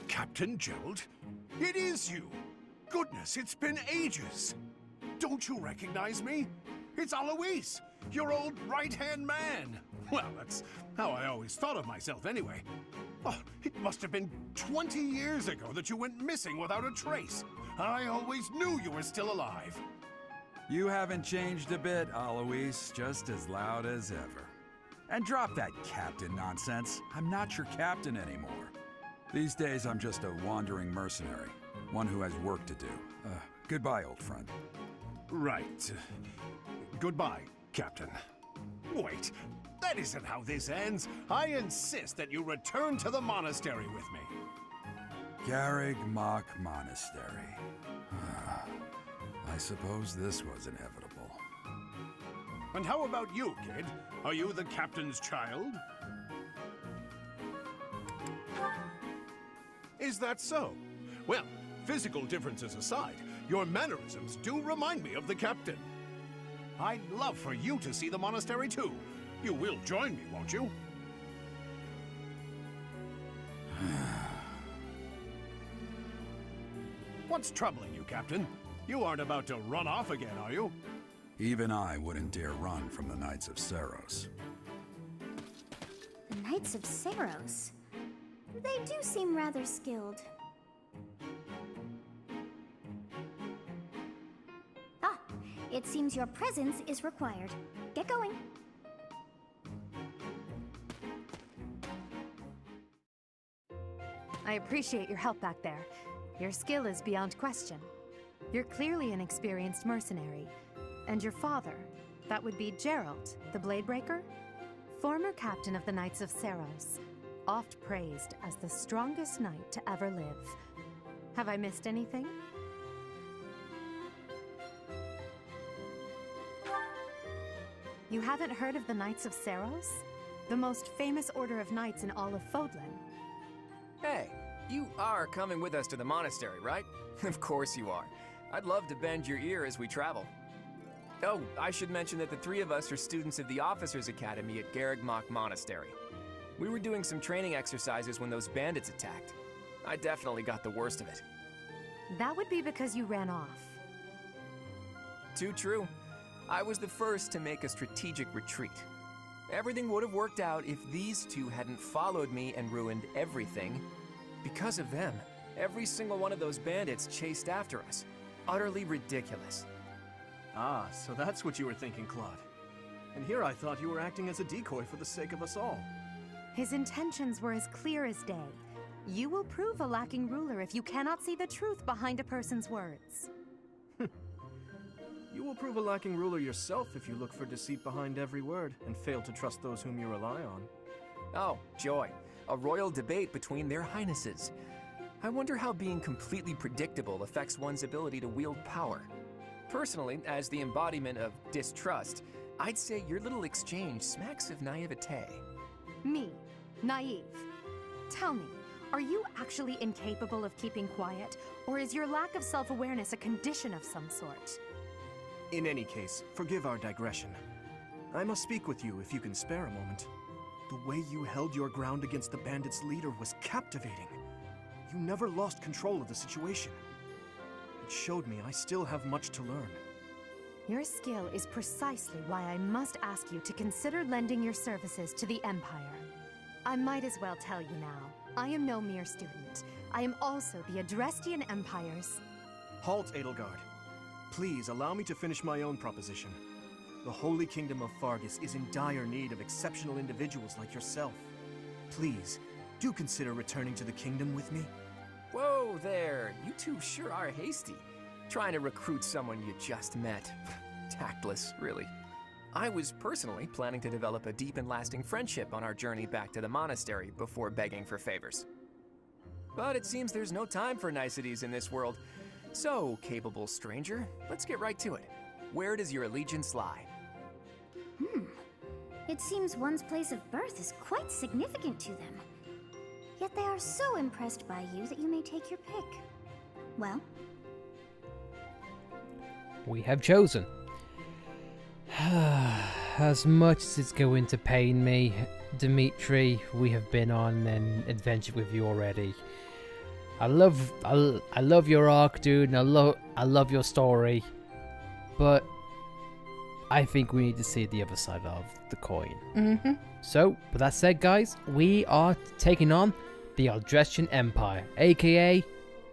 Captain Gerald? It is you! Goodness, it's been ages! Don't you recognize me? It's Alois, your old right-hand man! Well, that's how I always thought of myself anyway. Oh, it must have been 20 years ago that you went missing without a trace. I always knew you were still alive. You haven't changed a bit, Alois, just as loud as ever. And drop that captain nonsense. I'm not your captain anymore. These days, I'm just a wandering mercenary. One who has work to do. Goodbye, old friend. Right. Goodbye, Captain. Wait, that isn't how this ends. I insist that you return to the monastery with me. Garreg Mach Monastery. I suppose this was inevitable. And how about you, kid? Are you the captain's child? Is that so? Well, physical differences aside, your mannerisms do remind me of the captain. I'd love for you to see the monastery too. You will join me, won't you? What's troubling you, Captain? You aren't about to run off again, are you? Even I wouldn't dare run from the Knights of Seiros. The Knights of Seiros? They do seem rather skilled. Ah, it seems your presence is required. Get going. I appreciate your help back there. Your skill is beyond question. You're clearly an experienced mercenary. And your father, that would be Gerald, the Bladebreaker? Former captain of the Knights of Seiros, oft praised as the strongest knight to ever live. Have I missed anything? You haven't heard of the Knights of Seiros? The most famous order of knights in all of Fodlan. Hey, you are coming with us to the monastery, right? Of course you are. I'd love to bend your ear as we travel. Oh, I should mention that the three of us are students of the Officers' Academy at Garreg Mach Monastery. We were doing some training exercises when those bandits attacked. I definitely got the worst of it. That would be because you ran off. Too true. I was the first to make a strategic retreat. Everything would have worked out if these two hadn't followed me and ruined everything. Because of them, every single one of those bandits chased after us. Utterly ridiculous. Ah, so that's what you were thinking, Claude. And here I thought you were acting as a decoy for the sake of us all. His intentions were as clear as day. You will prove a lacking ruler if you cannot see the truth behind a person's words. You will prove a lacking ruler yourself if you look for deceit behind every word and fail to trust those whom you rely on. Oh, joy. A royal debate between their highnesses. I wonder how being completely predictable affects one's ability to wield power. Personally, as the embodiment of distrust, I'd say your little exchange smacks of naivete. Me? Naive? Tell me, are you actually incapable of keeping quiet, or is your lack of self-awareness a condition of some sort? In any case, forgive our digression. I must speak with you if you can spare a moment. The way you held your ground against the bandits' leader was captivating. You never lost control of the situation. It showed me I still have much to learn. Your skill is precisely why I must ask you to consider lending your services to the Empire. I might as well tell you now, I am no mere student. I am also the Adrestian Empire's... Halt, Edelgard. Please allow me to finish my own proposition. The Holy Kingdom of Fargus is in dire need of exceptional individuals like yourself. Please, do consider returning to the kingdom with me. Whoa there, you two sure are hasty. Trying to recruit someone you just met. Tactless, really. I was personally planning to develop a deep and lasting friendship on our journey back to the monastery before begging for favors. But it seems there's no time for niceties in this world. So, capable stranger, let's get right to it. Where does your allegiance lie? It seems one's place of birth is quite significant to them. Yet they are so impressed by you that you may take your pick. Well? We have chosen. As much as it's going to pain me, Dimitri, we have been on an adventure with you already. I love your arc, dude, and I love your story, but I think we need to see the other side of the coin. Mm-hmm. So, with that said, guys, we are taking on the Aldrestian Empire, aka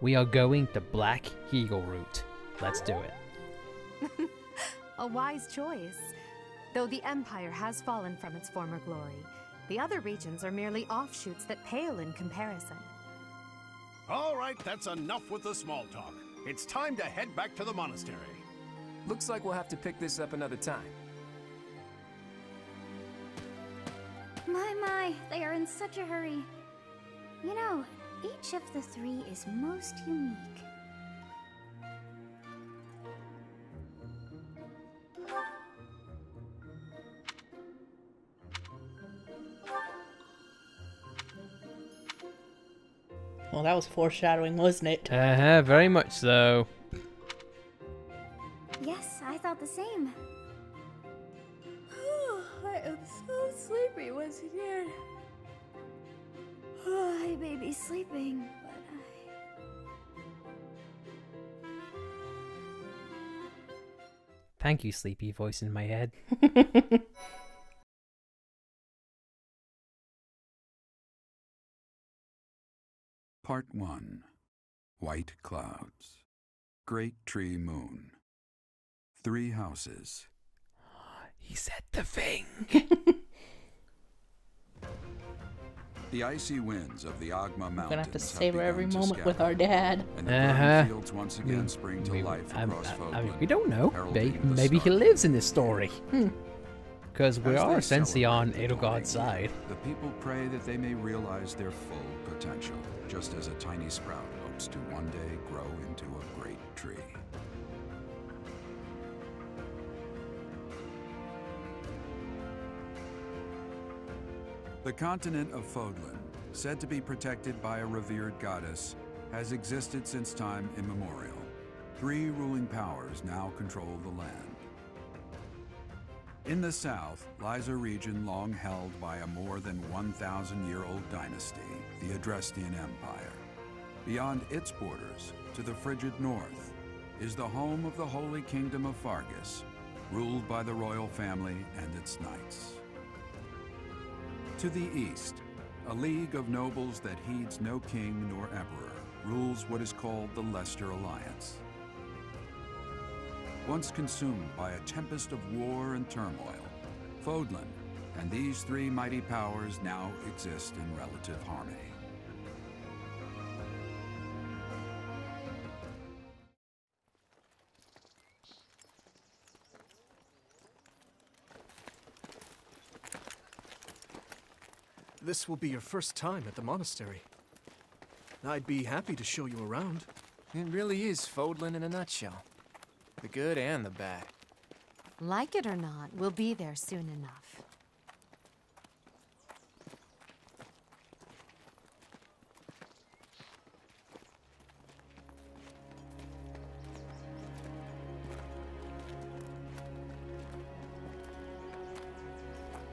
we are going the Black Eagle route. Let's do it. A wise choice. Though the Empire has fallen from its former glory, the other regions are merely offshoots that pale in comparison. All right, that's enough with the small talk. It's time to head back to the monastery. Looks like we'll have to pick this up another time. My, they are in such a hurry. You know, each of the three is most unique. Well, that was foreshadowing, wasn't it? Very much so. Yes, I thought the same. I am so sleepy once again. I may be sleeping, but Thank you, sleepy voice in my head. Part 1. White Clouds. Great Tree Moon. 3 Houses. He said the thing. The icy winds of the Agma Mountains We're gonna have to have savor every begun to moment with scatter, our dad. and the burning fields once again spring to life across I mean, Fodlan, we don't know. heralding the Maybe he start. lives in this story. Because we As are they essentially on celebrate the Edelgard's dawning side. year, the people pray that they may realize their full potential, just as a tiny sprout hopes to one day grow into a great tree. The continent of Fodlan, said to be protected by a revered goddess, has existed since time immemorial. 3 ruling powers now control the land. In the south lies a region long held by a more than 1,000-year-old dynasty, the Aldrestian Empire. Beyond its borders, to the frigid north, is the home of the Holy Kingdom of Fargus, ruled by the royal family and its knights. To the east, a league of nobles that heeds no king nor emperor rules what is called the Leicester Alliance. Once consumed by a tempest of war and turmoil, Fodlan and these 3 mighty powers now exist in relative harmony. This will be your first time at the monastery. I'd be happy to show you around. It really is Fodlan in a nutshell. The good and the bad. Like it or not, we'll be there soon enough.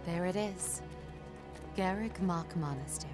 There it is. Garrick Mock Monastery.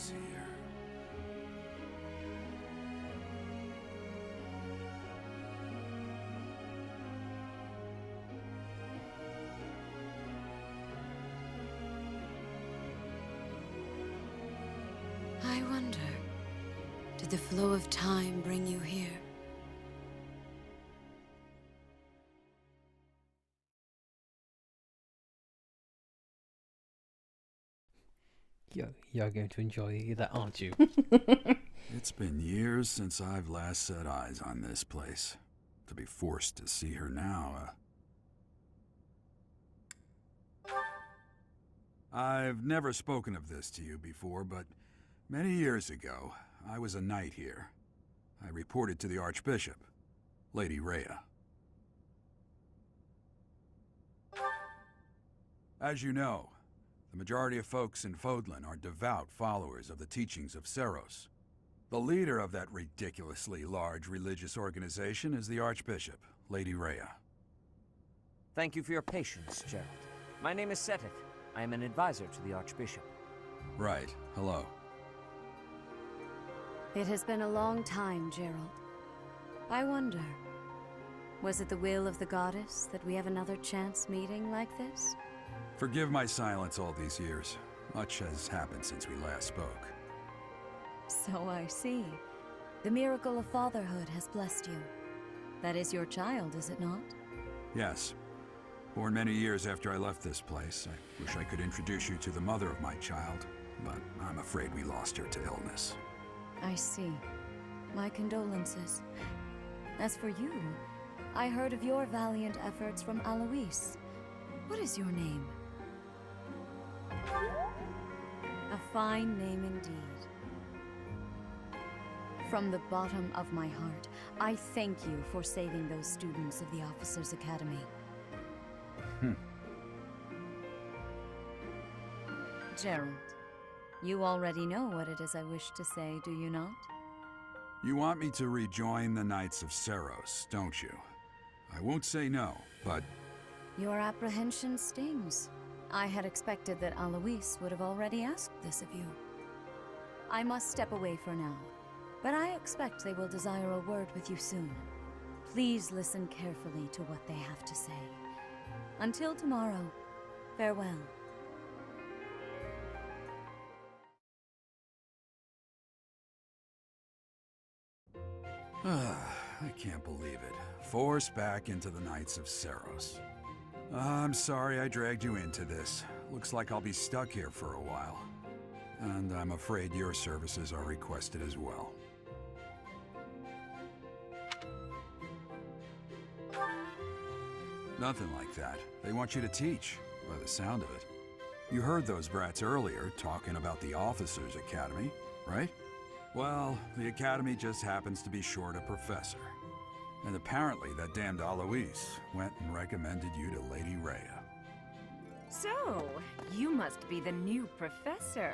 Here. I wonder, did the flow of time bring you here? You're going to enjoy that, aren't you? It's been years since I've last set eyes on this place. To be forced to see her now, I've never spoken of this to you before, but many years ago, I was a knight here. I reported to the Archbishop, Lady Rhea. As you know, the majority of folks in Fodlan are devout followers of the teachings of Seros. The leader of that ridiculously large religious organization is the Archbishop, Lady Rhea. Thank you for your patience, Gerald. My name is Seteth. I am an advisor to the Archbishop. Right. Hello. It has been a long time, Gerald. I wonder, was it the will of the goddess that we have another chance meeting like this? Forgive my silence all these years. Much has happened since we last spoke. So I see. The miracle of fatherhood has blessed you. That is your child, is it not? Yes. Born many years after I left this place. I wish I could introduce you to the mother of my child, but I'm afraid we lost her to illness. I see. My condolences. As for you, I heard of your valiant efforts from Alois. What is your name? A fine name indeed. From the bottom of my heart, I thank you for saving those students of the Officers' Academy. Gerald, you already know what it is I wish to say, do you not? You want me to rejoin the Knights of Seros, don't you? I won't say no, but... Your apprehension stings. I had expected that Alois would have already asked this of you. I must step away for now, but I expect they will desire a word with you soon. Please listen carefully to what they have to say. Until tomorrow, farewell. I can't believe it. Forced back into the Knights of Seros. I'm sorry I dragged you into this. Looks like I'll be stuck here for a while. And I'm afraid your services are requested as well. Nothing like that. They want you to teach, by the sound of it. You heard those brats earlier talking about the Officers' Academy, right? Well, the Academy just happens to be short a professor. And apparently that damned Alois went and recommended you to Lady Rhea. So, you must be the new professor.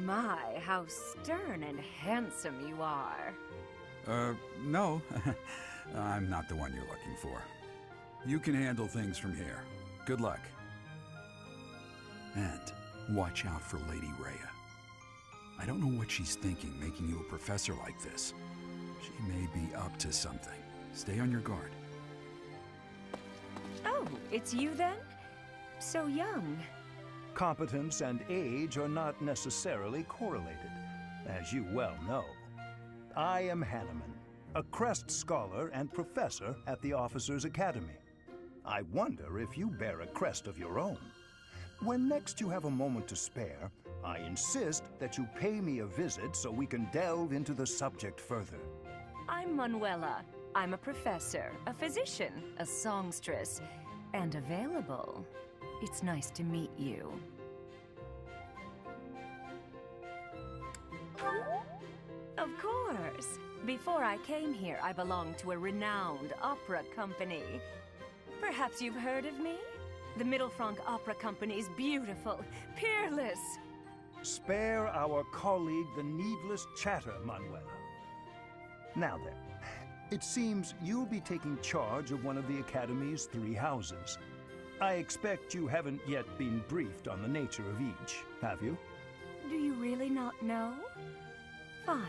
My, how stern and handsome you are. No. I'm not the one you're looking for. You can handle things from here. Good luck. And watch out for Lady Rhea. I don't know what she's thinking, making you a professor like this. She may be up to something. Stay on your guard. Oh, it's you then? So young. Competence and age are not necessarily correlated, as you well know. I am Hanneman, a Crest Scholar and Professor at the Officers' Academy. I wonder if you bear a crest of your own. When next you have a moment to spare, I insist that you pay me a visit so we can delve into the subject further. I'm Manuela. I'm a professor, a physician, a songstress, and available. It's nice to meet you. Of course. Before I came here, I belonged to a renowned opera company. Perhaps you've heard of me? The Mittelfranc Opera Company is beautiful, peerless. Spare our colleague the needless chatter, Manuela. Now then, it seems you'll be taking charge of one of the Academy's 3 houses. I expect you haven't yet been briefed on the nature of each, have you? Do you really not know? Fine.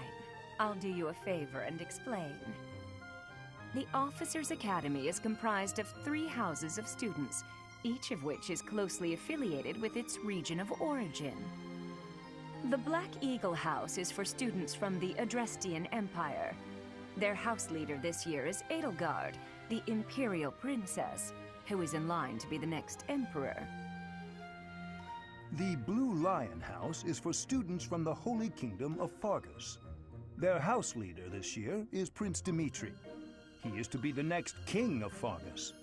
I'll do you a favor and explain. The Officers' Academy is comprised of 3 houses of students, each of which is closely affiliated with its region of origin. The Black Eagle House is for students from the Adrestian Empire. Their house leader this year is Edelgard, the Imperial Princess, who is in line to be the next Emperor. The Blue Lion House is for students from the Holy Kingdom of Fargus. Their house leader this year is Prince Dimitri. He is to be the next king of Fargus.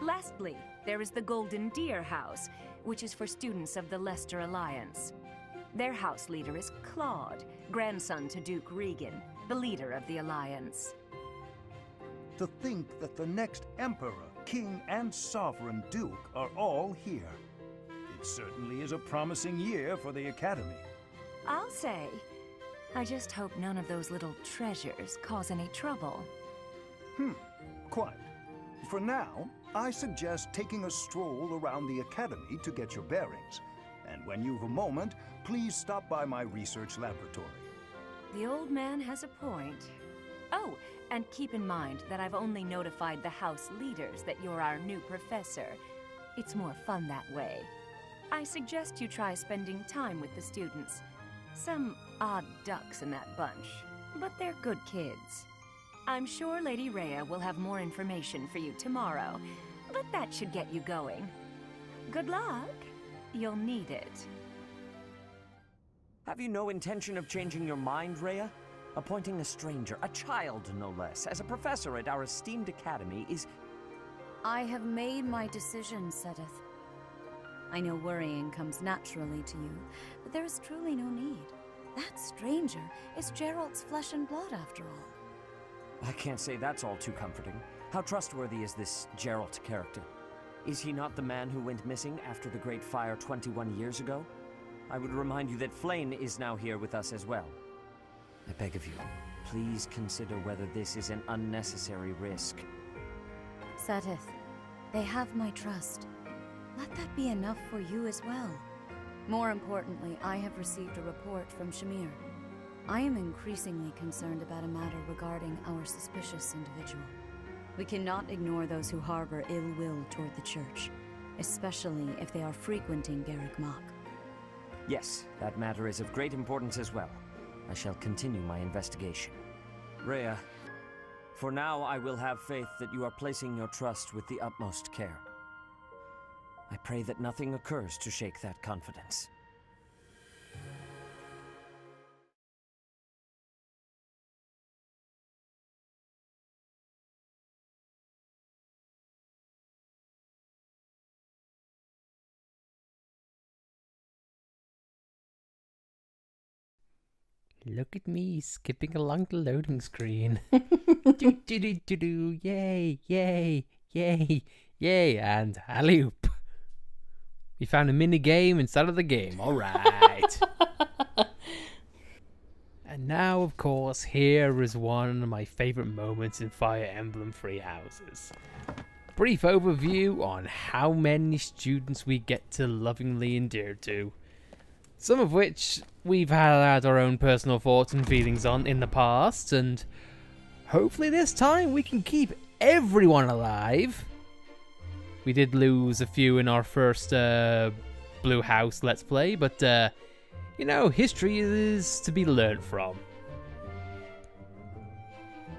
Lastly, there is the Golden Deer House, which is for students of the Leicester Alliance. Their house leader is Claude, grandson to Duke Regan, the leader of the Alliance. To think that the next emperor, king, and sovereign duke are all here. It certainly is a promising year for the Academy. I'll say. I just hope none of those little treasures cause any trouble. Quite. For now, I suggest taking a stroll around the Academy to get your bearings. And when you've a moment, please stop by my research laboratory. The old man has a point. Oh, and keep in mind that I've only notified the house leaders that you're our new professor. It's more fun that way. I suggest you try spending time with the students. Some odd ducks in that bunch, but they're good kids. I'm sure Lady Rhea will have more information for you tomorrow, but that should get you going. Good luck. You'll need it. Have you no intention of changing your mind, Rhea? Appointing a stranger, a child no less, as a professor at our esteemed academy is... I have made my decision, Sedith. I know worrying comes naturally to you, but there is truly no need. That stranger is Gerald's flesh and blood, after all. I can't say that's all too comforting. How trustworthy is this Gerald character? Is he not the man who went missing after the Great Fire 21 years ago? I would remind you that Flame is now here with us as well. I beg of you, please consider whether this is an unnecessary risk. Sedith, they have my trust. Let that be enough for you as well. More importantly, I have received a report from Shamir. I am increasingly concerned about a matter regarding our suspicious individual. We cannot ignore those who harbor ill will toward the church, especially if they are frequenting Garrick Mach. Yes, that matter is of great importance as well. I shall continue my investigation. Rhea, for now I will have faith that you are placing your trust with the utmost care. I pray that nothing occurs to shake that confidence. Look at me skipping along the loading screen. Do do do do do! Yay! Yay! Yay! Yay! And alley-oop. We found a mini game inside of the game. All right. And now, of course, here is one of my favorite moments in Fire Emblem Three Houses. Brief overview on how many students we get to lovingly endear to. Some of which we've had our own personal thoughts and feelings on in the past, and hopefully this time we can keep everyone alive. We did lose a few in our first Blue House Let's Play, but you know, history is to be learned from.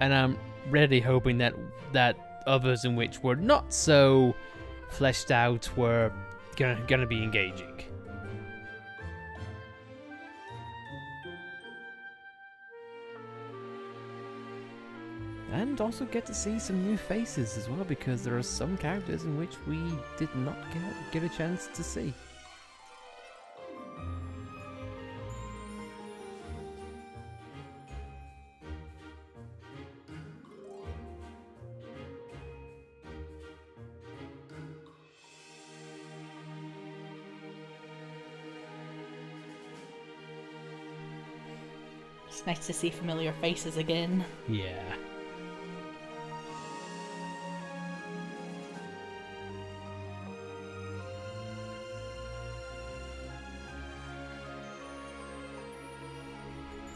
And I'm really hoping that others in which were not so fleshed out were gonna be engaging. And also get to see some new faces as well, because there are some characters in which we did not get a chance to see. It's nice to see familiar faces again. Yeah.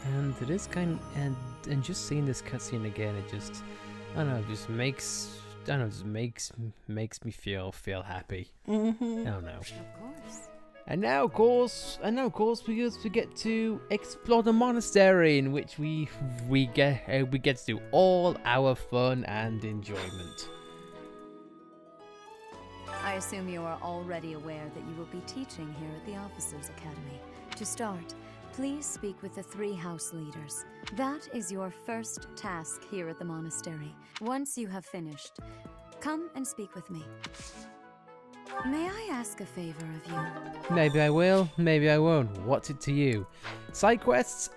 And it is kind of, and just seeing this cutscene again, it just, I don't know, just makes me feel happy. I don't know. Of course. And now, of course, we get to explore the monastery, in which we get to do all our fun and enjoyment. I assume you are already aware that you will be teaching here at the Officers' Academy. To start, please speak with the 3 house leaders. That is your first task here at the monastery. Once you have finished, come and speak with me. May I ask a favor of you? Maybe I will, maybe I won't. What's it to you? Side quests,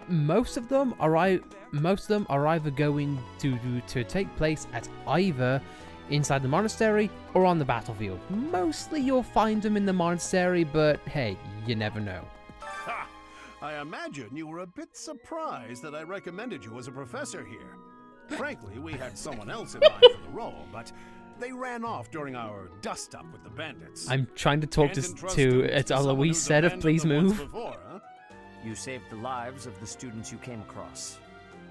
most of them are either going to take place at either inside the monastery or on the battlefield. Mostly you'll find them in the monastery, but hey, you never know. Ha! I imagine you were a bit surprised that I recommended you as a professor here. Frankly, we had someone else in mind for the role, but they ran off during our dust-up with the bandits. I'm trying to talk to Eloise said of please move. Before, huh? You saved the lives of the students you came across.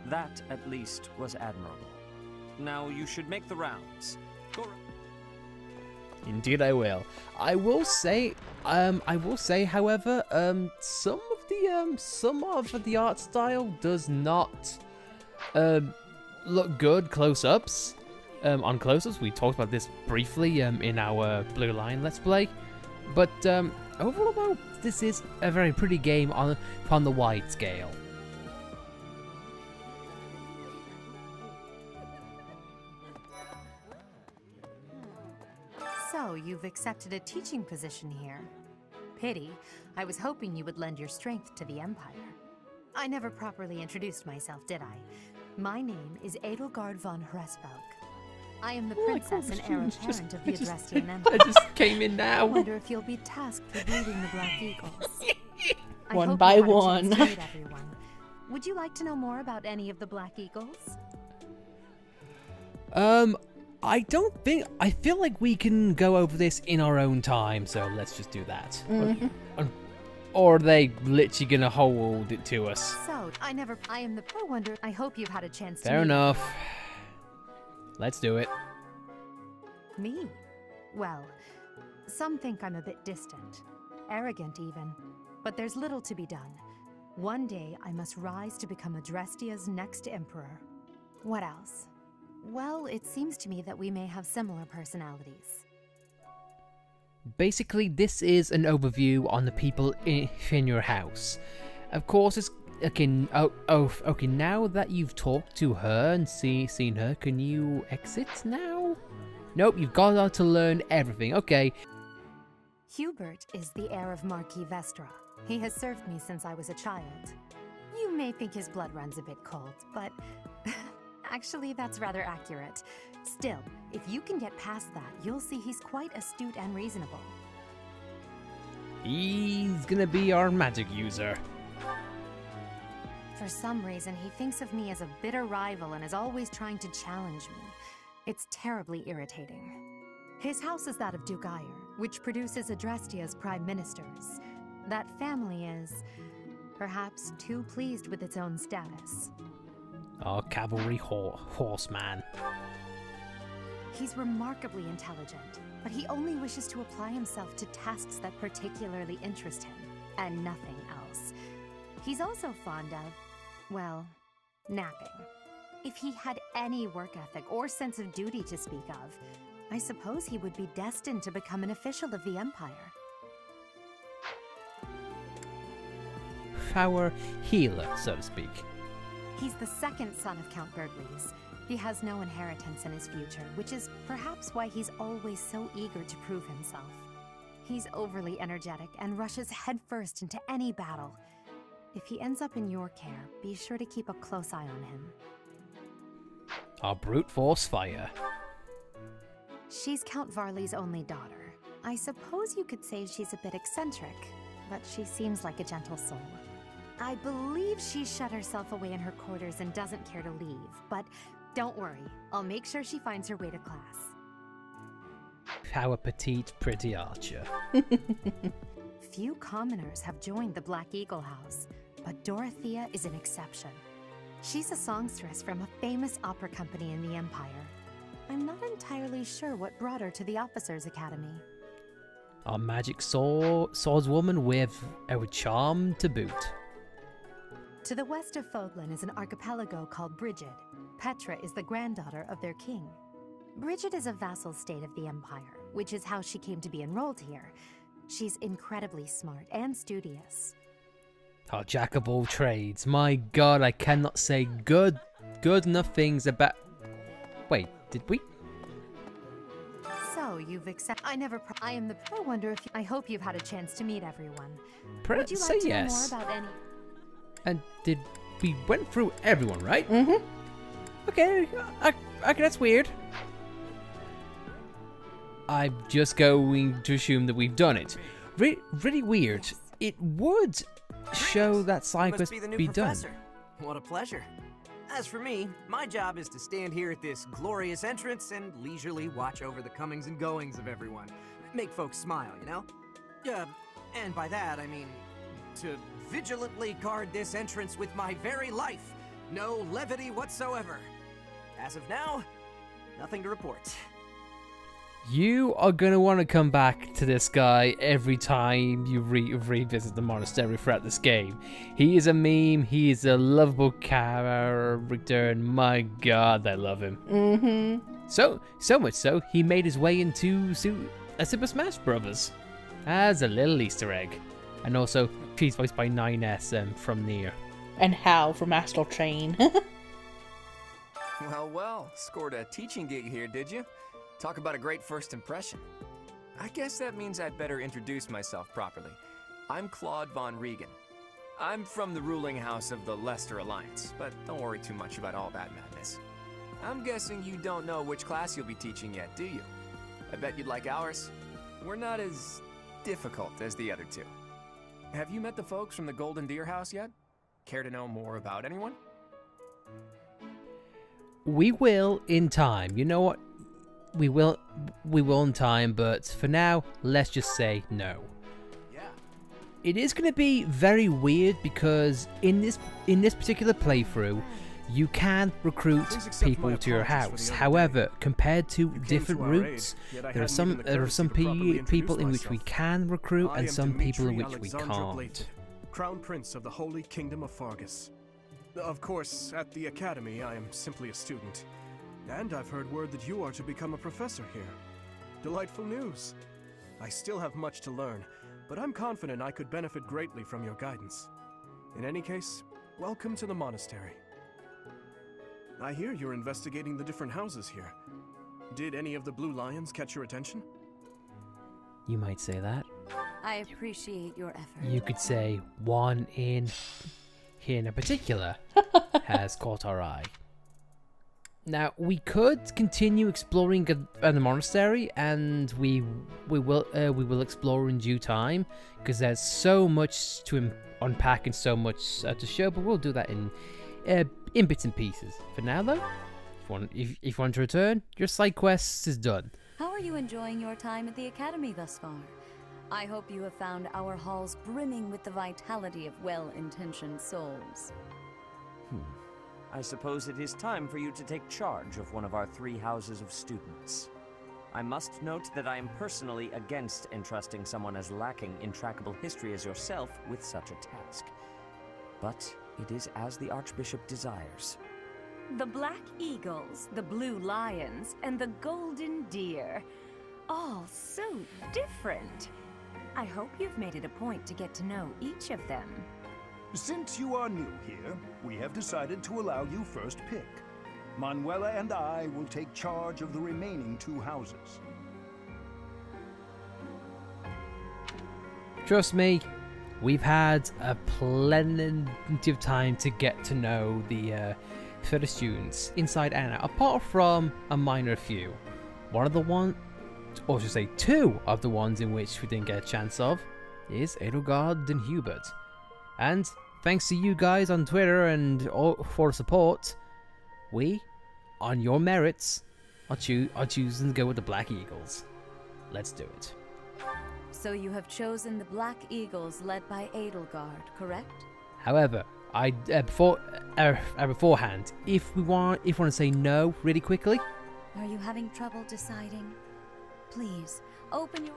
That, at least, was admirable. Now you should make the rounds. Indeed I will. I will say, however, some of the art style does not look good close-ups. On close-ups, we talked about this briefly in our Blue Line Let's Play. But overall, though, this is a very pretty game on the wide scale. So, you've accepted a teaching position here. Pity. I was hoping you would lend your strength to the Empire. I never properly introduced myself, did I? My name is Edelgard von Hresvelk. I am the princess and heir apparent of the Adrestian Empire. I just came in now. I wonder if you'll be tasked with leading the Black Eagles. One by one. Would you like to know more about any of the Black Eagles? I feel like we can go over this in our own time, so let's just do that. Or are they literally gonna hold it to us? So, I am the pro wonder. I hope you've had a chance to Fair enough. Let's do it. Me? Well, some think I'm a bit distant. Arrogant, even. But there's little to be done. One day, I must rise to become Adrestia's next emperor. What else? Well, it seems to me that we may have similar personalities. Basically, this is an overview on the people in your house. Of course, it's okay. Okay. Now that you've talked to her and seen her, can you exit now? Nope. You've got to learn everything. Okay. Hubert is the heir of Marquis Vestra. He has served me since I was a child. You may think his blood runs a bit cold, but actually, that's rather accurate. Still, if you can get past that, you'll see he's quite astute and reasonable. He's gonna be our magic user. For some reason, he thinks of me as a bitter rival and is always trying to challenge me. It's terribly irritating. His house is that of Duke Ire, which produces Adrestia's prime ministers. That family is, perhaps, too pleased with its own status. Oh, cavalry horseman. He's remarkably intelligent, but he only wishes to apply himself to tasks that particularly interest him, and nothing else. He's also fond of, well, napping. If he had any work ethic or sense of duty to speak of, I suppose he would be destined to become an official of the Empire. Our healer, so to speak. He's the second son of Count Burgleys. He has no inheritance in his future, which is perhaps why he's always so eager to prove himself. He's overly energetic and rushes headfirst into any battle. If he ends up in your care, be sure to keep a close eye on him. Our brute force fire. She's Count Varley's only daughter. I suppose you could say she's a bit eccentric, but she seems like a gentle soul. I believe she's shut herself away in her quarters and doesn't care to leave, but don't worry, I'll make sure she finds her way to class. Our petite, pretty archer. Few commoners have joined the Black Eagle House, but Dorothea is an exception. She's a songstress from a famous opera company in the Empire. I'm not entirely sure what brought her to the Officers' Academy. Our magic swordswoman with a charm to boot. To the west of Fodlan is an archipelago called Brigid. Petra is the granddaughter of their king. Brigid is a vassal state of the Empire. which is how she came to be enrolled here. She's incredibly smart and studious. Oh, jack of all trades. My god, I cannot say good enough things about... Wait, did we? So, you've accepted... I am the... I wonder if... I hope you've had a chance to meet everyone. Would you Say like to yes. know more about any... And did... We went through everyone, right? Mm-hmm. Okay, okay, that's weird. I'm just going to assume that we've done it. Really weird. It would show that side quest be done. What a pleasure. As for me, my job is to stand here at this glorious entrance and leisurely watch over the comings and goings of everyone. Make folks smile, you know? And by that, I mean to vigilantly guard this entrance with my very life. No levity whatsoever. As of now, nothing to report. You are going to want to come back to this guy every time you revisit the monastery throughout this game. He is a meme. He is a lovable character, and my god, I love him. Mm-hmm. So much so, he made his way into Super Smash Brothers as a little Easter egg. And also, he's voiced by 9S from Nier. And Hal from Astral Chain. Well, scored a teaching gig here, did you? Talk about a great first impression. I guess that means I'd better introduce myself properly. I'm Claude Von Regan. I'm from the ruling house of the Leicester Alliance, but don't worry too much about all that madness. I'm guessing you don't know which class you'll be teaching yet, do you? I bet you'd like ours. We're not as difficult as the other two. Have you met the folks from the Golden Deer House yet? Care to know more about anyone? We will in time. You know what? We will in time, but for now, let's just say no. Yeah. It is going to be very weird because in this particular playthrough, you can recruit people to your house. However, compared to different routes, there are some people in which we can recruit and some people in which we can't. Crown Prince of the Holy Kingdom of Fargus. Of course, at the Academy, I am simply a student. And I've heard word that you are to become a professor here. Delightful news. I still have much to learn, but I'm confident I could benefit greatly from your guidance. In any case, welcome to the monastery. I hear you're investigating the different houses here. Did any of the Blue Lions catch your attention? You might say that. I appreciate your effort. You could say one in particular has caught our eye. Now, we could continue exploring the monastery, and we will explore in due time, because there's so much to unpack and so much to show. But we'll do that in bits and pieces. For now, though, if you want to return, your side quest is done. How are you enjoying your time at the Academy thus far? I hope you have found our halls brimming with the vitality of well-intentioned souls. I suppose it is time for you to take charge of one of our 3 houses of students. I must note that I am personally against entrusting someone as lacking in trackable history as yourself with such a task. But it is as the Archbishop desires. The Black Eagles, the Blue Lions, and the Golden Deer. All so different. I hope you've made it a point to get to know each of them. Since you are new here, we have decided to allow you first pick. Manuela and I will take charge of the remaining 2 houses. Trust me, we've had a plenty of time to get to know the further students inside and out, apart from a minor few. One of the or should I say 2 of the ones in which we didn't get a chance of, is Edelgard and Hubert. And thanks to you guys on Twitter and for support, we, on your merits, are choosing to go with the Black Eagles. Let's do it. So you have chosen the Black Eagles led by Edelgard, correct? However, beforehand, if we want to say no really quickly. Are you having trouble deciding? Please, open your...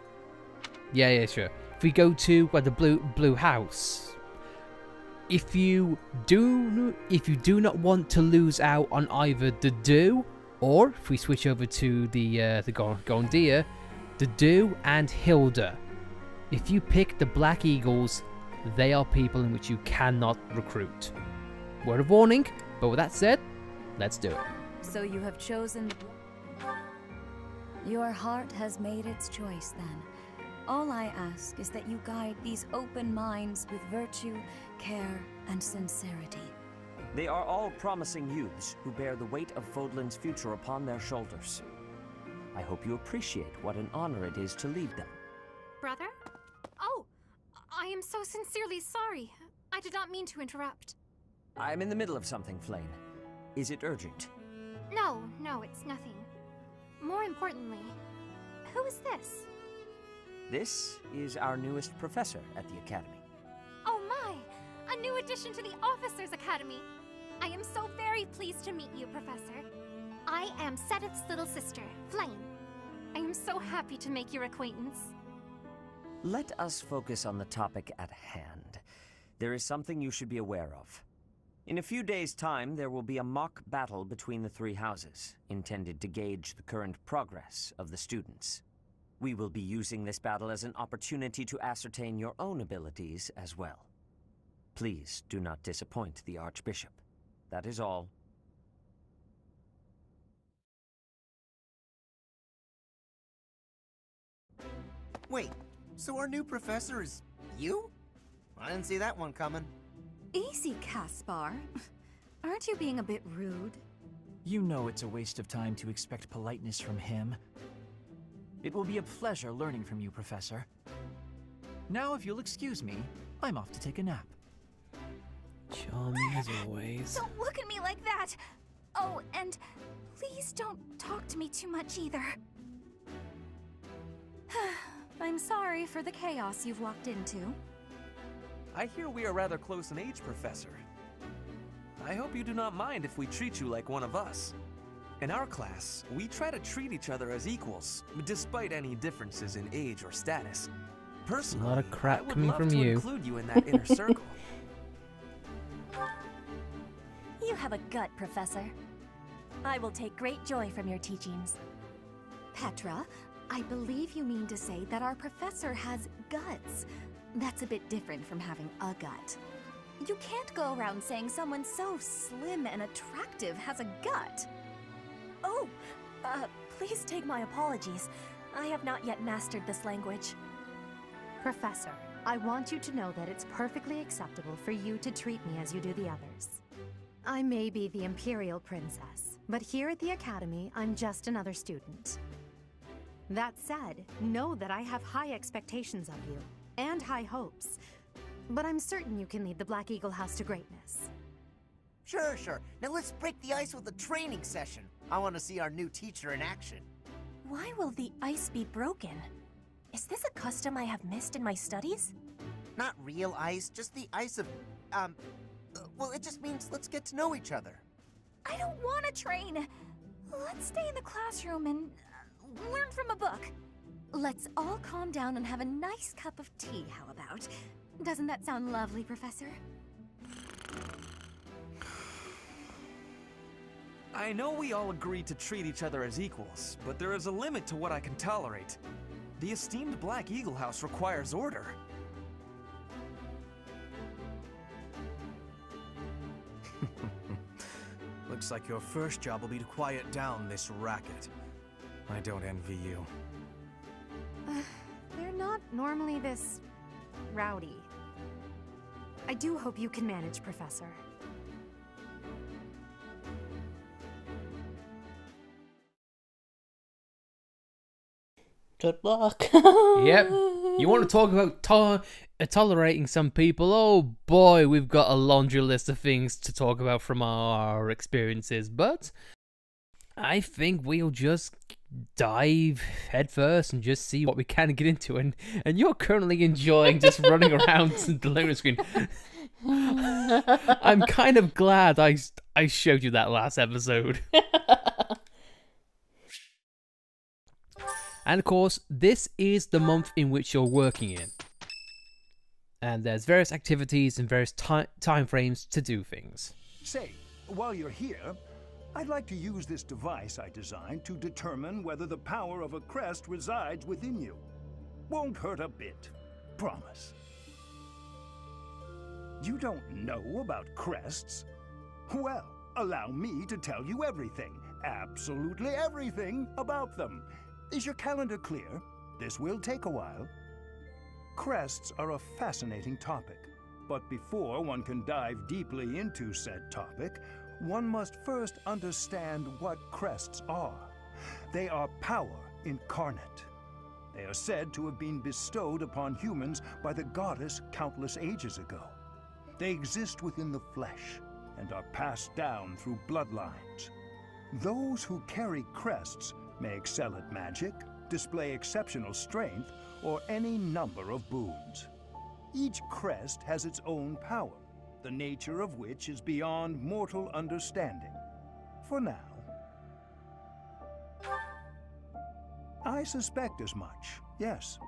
Yeah, sure. If we go to the blue house, if you do not want to lose out on either the do, or if we switch over to the Golden Deer, Dedu and Hilda. If you pick the Black Eagles, they are people in which you cannot recruit. Word of warning, but with that said, let's do it. So you have chosen... Your heart has made its choice, then. All I ask is that you guide these open minds with virtue, care, and sincerity. They are all promising youths who bear the weight of Fodlan's future upon their shoulders. I hope you appreciate what an honor it is to lead them. Brother? Oh, I am so sincerely sorry. I did not mean to interrupt. I'm in the middle of something, Flame. Is it urgent? No, it's nothing. More importantly, who is this? This is our newest professor at the Academy. Oh my! A new addition to the Officers' Academy! I am so very pleased to meet you, Professor. I am Sedith's little sister, Flame. I am so happy to make your acquaintance. Let us focus on the topic at hand. There is something you should be aware of. In a few days' time, there will be a mock battle between the three houses, intended to gauge the current progress of the students. We will be using this battle as an opportunity to ascertain your own abilities as well. Please do not disappoint the Archbishop. That is all. Wait, so our new professor is you? I didn't see that one coming. Easy, Caspar. Aren't you being a bit rude? You know it's a waste of time to expect politeness from him. It will be a pleasure learning from you, Professor. Now, if you'll excuse me, I'm off to take a nap. Charming as always. Don't look at me like that! Oh, and please don't talk to me too much either. I'm sorry for the chaos you've walked into. I hear we are rather close in age, Professor. I hope you do not mind if we treat you like one of us. In our class, we try to treat each other as equals, despite any differences in age or status. Personally, a lot of crap I would coming love from to you. include you in that inner circle. You have a gut, Professor. I will take great joy from your teachings. Petra, I believe you mean to say that our professor has guts. That's a bit different from having a gut. You can't go around saying someone so slim and attractive has a gut. Oh, please take my apologies. I have not yet mastered this language. Professor, I want you to know that it's perfectly acceptable for you to treat me as you do the others. I may be the Imperial Princess, but here at the Academy, I'm just another student. That said, know that I have high expectations of you, and high hopes, but I'm certain you can lead the Black Eagle House to greatness. Sure. Now let's break the ice with a training session. I want to see our new teacher in action. Why will the ice be broken? Is this a custom I have missed in my studies? Not real ice, just the ice of, well, it just means let's get to know each other. I don't want to train. Let's stay in the classroom and learn from a book. Let's all calm down and have a nice cup of tea, how about? Doesn't that sound lovely, Professor? I know we all agree to treat each other as equals, but there is a limit to what I can tolerate. The esteemed Black Eagle House requires order. Looks like your first job will be to quiet down this racket. I don't envy you. They're not normally this rowdy. I do hope you can manage, Professor. Good luck. Yep. You want to talk about tolerating some people? Oh boy, we've got a laundry list of things to talk about from our experiences, but I think we'll just dive headfirst and just see what we can get into. And you're currently enjoying just running around the loading screen. I'm kind of glad I showed you that last episode. And of course, this is the month in which you're working in. And there's various activities and various time frames to do things. Say, while you're here, I'd like to use this device I designed to determine whether the power of a crest resides within you. Won't hurt a bit. Promise. You don't know about crests? Well, allow me to tell you everything, absolutely everything about them. Is your calendar clear? This will take a while. Crests are a fascinating topic, but before one can dive deeply into said topic, one must first understand what crests are. They are power incarnate. They are said to have been bestowed upon humans by the goddess countless ages ago. They exist within the flesh and are passed down through bloodlines. Those who carry crests may excel at magic, display exceptional strength, or any number of boons. Each crest has its own power, the nature of which is beyond mortal understanding. For now. I suspect as much, yes.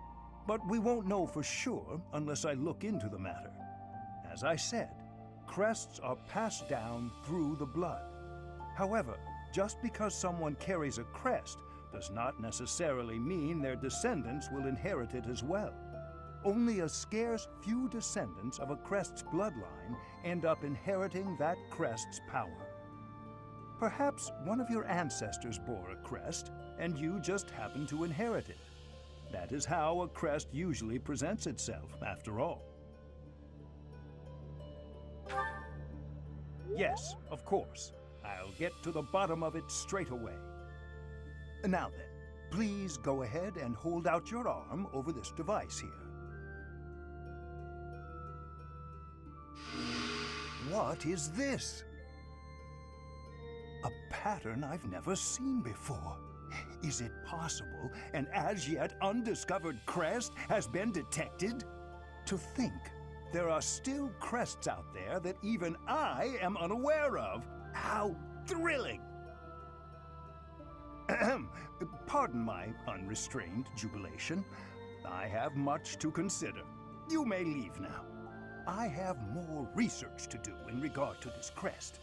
But we won't know for sure unless I look into the matter. As I said, crests are passed down through the blood. However, just because someone carries a crest does not necessarily mean their descendants will inherit it as well. Only a scarce few descendants of a crest's bloodline end up inheriting that crest's power. Perhaps one of your ancestors bore a crest, and you just happen to inherit it. That is how a crest usually presents itself, after all. Yes, of course. I'll get to the bottom of it straight away. Now then, please go ahead and hold out your arm over this device here. What is this? A pattern I've never seen before. Is it possible an as yet undiscovered crest has been detected? To think there are still crests out there that even I am unaware of. How thrilling! Pardon my unrestrained jubilation. I have much to consider. You may leave now. I have more research to do in regard to this crest.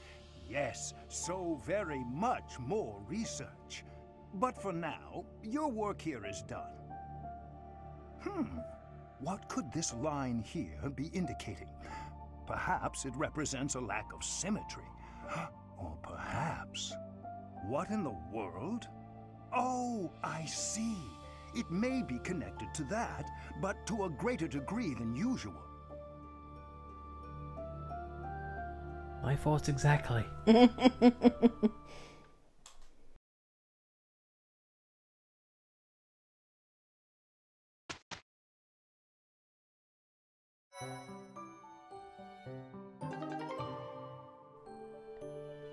Yes, so very much more research. But for now, your work here is done. What could this line here be indicating? Perhaps it represents a lack of symmetry. Or perhaps... What in the world? Oh, I see. It may be connected to that, but to a greater degree than usual. My thoughts exactly.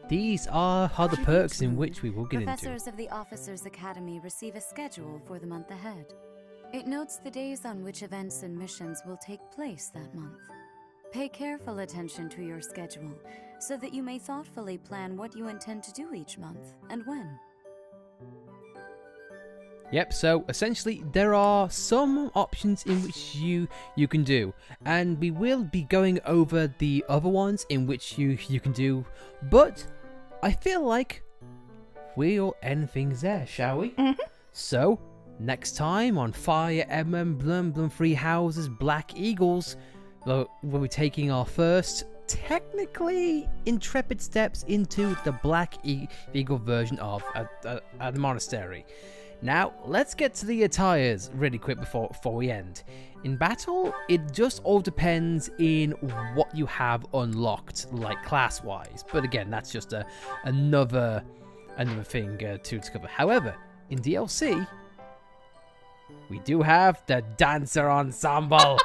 These are the perks in which we will get into. Professors of the Officers Academy receive a schedule for the month ahead. It notes the days on which events and missions will take place that month. Pay careful attention to your schedule, so that you may thoughtfully plan what you intend to do each month, and when. Yep, so essentially there are some options in which you can do, and we will be going over the other ones in which you can do, but I feel like we'll end things there, shall we? So, next time on Fire Emblem Three Houses Black Eagles, we'll be taking our first, technically, intrepid steps into the Black Eagle version of the monastery. Now, let's get to the attires really quick before we end. In battle, it just all depends in what you have unlocked, like class-wise. But again, that's just another thing to cover. However, in DLC, we do have the dancer ensemble.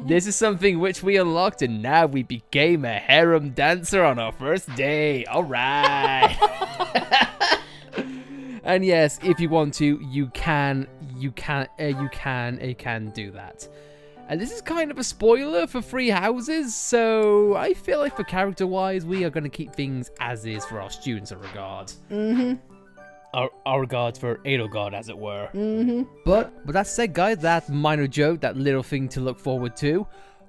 This is something which we unlocked, and now we became a harem dancer on our first day. All right. And yes, if you want to, you can do that. And this is kind of a spoiler for Three Houses, so I feel like for character-wise, we are going to keep things as is for our students in regard. Our regards for Edelgard, as it were. But that said, guys, that minor joke, that little thing to look forward to,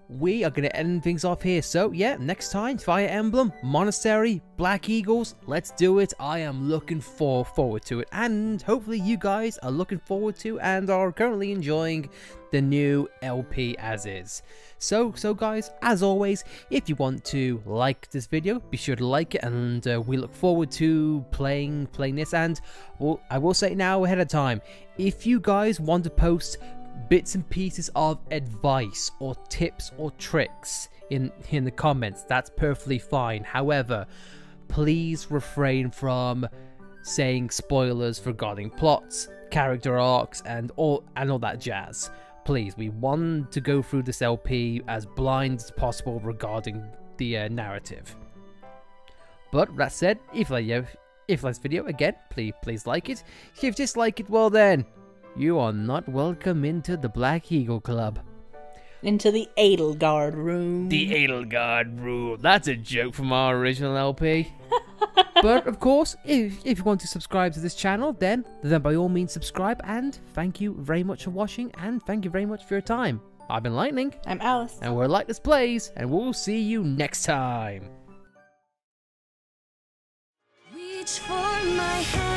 we are going to end things off here. So yeah, next time, Fire Emblem, Monastery, Black Eagles, let's do it. I am looking forward to it, and hopefully you guys are looking forward to and are currently enjoying the new LP as is. So guys, as always, if you want to like this video, be sure to like it, and we look forward to playing this. And I will say now ahead of time, if you guys want to post bits and pieces of advice or tips or tricks in the comments, that's perfectly fine. However, please refrain from saying spoilers regarding plots, character arcs, and all that jazz. Please, we want to go through this LP as blind as possible regarding the narrative. But that said, if you like this video, again, please like it. If you dislike it, well then, you are not welcome into the Black Eagle Club. Into the Edelgard room. The Edelgard room. That's a joke from our original LP. But of course, if you want to subscribe to this channel, then by all means subscribe. And thank you very much for watching, and thank you very much for your time. I've been Lightning. I'm Alice. And we're LightlicePlays, and we'll see you next time. Reach for my hand.